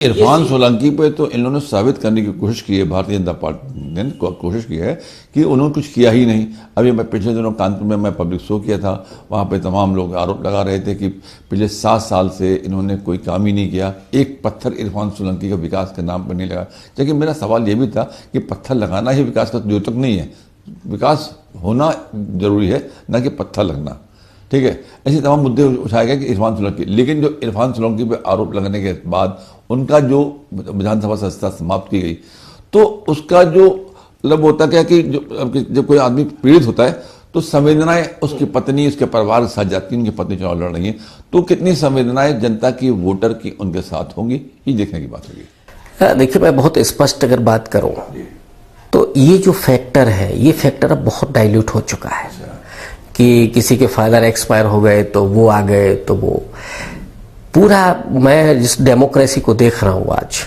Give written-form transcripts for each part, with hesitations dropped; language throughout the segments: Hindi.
इरफान सोलंकी पे तो इन्होंने साबित करने की कोशिश की है, भारतीय जनता पार्टी ने कोशिश की है कि उन्होंने कुछ किया ही नहीं। अभी मैं पिछले दिनों कानपुर में मैं पब्लिक शो किया था, वहाँ पे तमाम लोग आरोप लगा रहे थे कि पिछले 7 साल से इन्होंने कोई काम ही नहीं किया, एक पत्थर इरफान सोलंकी का विकास के नाम पर नहीं लगा। लेकिन मेरा सवाल ये भी था कि पत्थर लगाना ही विकास का द्योतक नहीं है, विकास होना जरूरी है, न कि पत्थर लगना। ठीक है, ऐसे तमाम मुद्दे उठाए गए कि इरफान सोलंकी, लेकिन जो इरफान सोलंकी पे आरोप लगने के बाद उनका जो विधानसभा सदस्यता समाप्त की गई, तो उसका जो मतलब होता क्या कि जब कोई आदमी पीड़ित होता है तो संवेदनाएं उसकी पत्नी, उसके परिवार के साथ जाती है, उनकी पत्नी चुनाव लड़ रही है, तो कितनी संवेदनाएं जनता की, वोटर की उनके साथ होंगी, ये देखने की बात होगी। देखिए, मैं बहुत स्पष्ट अगर बात करूं तो ये जो फैक्टर है, ये फैक्टर अब बहुत डाइल्यूट हो चुका है कि किसी के फादर एक्सपायर हो गए तो वो आ गए, तो वो पूरा, मैं जिस डेमोक्रेसी को देख रहा हूँ आज,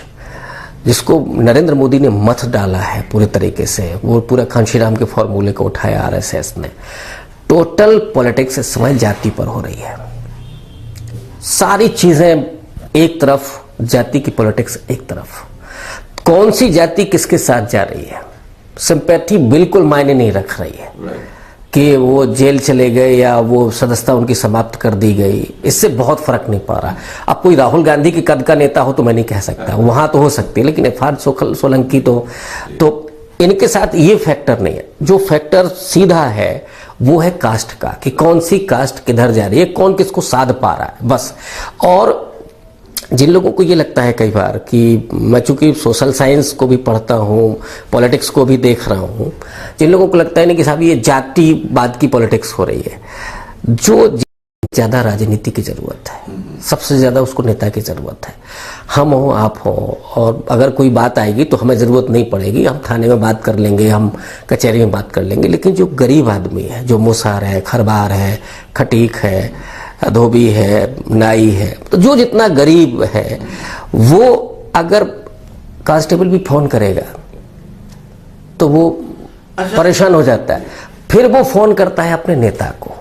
जिसको नरेंद्र मोदी ने मत डाला है पूरे तरीके से, वो पूरा कांशीराम के फॉर्मूले को उठाया आरएसएस ने, टोटल पॉलिटिक्स इस समय जाति पर हो रही है। सारी चीजें एक तरफ, जाति की पॉलिटिक्स एक तरफ, कौन सी जाति किसके साथ जा रही है, सिंपैथी बिल्कुल मायने नहीं रख रही है कि वो जेल चले गए या वो सदस्यता उनकी समाप्त कर दी गई, इससे बहुत फर्क नहीं पड़ रहा। अब कोई राहुल गांधी की कद का नेता हो तो मैं नहीं कह सकता, वहां तो हो सकती है, लेकिन इरफान सोलंकी तो इनके साथ ये फैक्टर नहीं है। जो फैक्टर सीधा है वो है कास्ट का, कि कौन सी कास्ट किधर जा रही है, कौन किसको साध पा रहा है, बस। और जिन लोगों को ये लगता है कई बार कि मैं चूंकि सोशल साइंस को भी पढ़ता हूँ, पॉलिटिक्स को भी देख रहा हूँ, जिन लोगों को लगता है ना कि साहब ये जातिवाद की पॉलिटिक्स हो रही है, जो ज्यादा राजनीति की जरूरत है, सबसे ज्यादा उसको नेता की जरूरत है। हम हो, आप हो, और अगर कोई बात आएगी तो हमें जरूरत नहीं पड़ेगी, हम थाने में बात कर लेंगे, हम कचहरी में बात कर लेंगे। लेकिन जो गरीब आदमी है, जो मुसार है, खरबार है, खटीक है, धोबी है, नाई है, तो जो जितना गरीब है, वो अगर कांस्टेबल भी फोन करेगा तो वो परेशान हो जाता है। फिर वो फोन करता है अपने नेता को।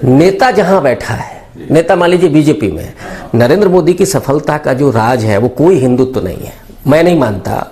नेता जहां बैठा है, नेता मान लीजिए बीजेपी में, नरेंद्र मोदी की सफलता का जो राज है वो कोई हिंदुत्व नहीं है, मैं नहीं मानता।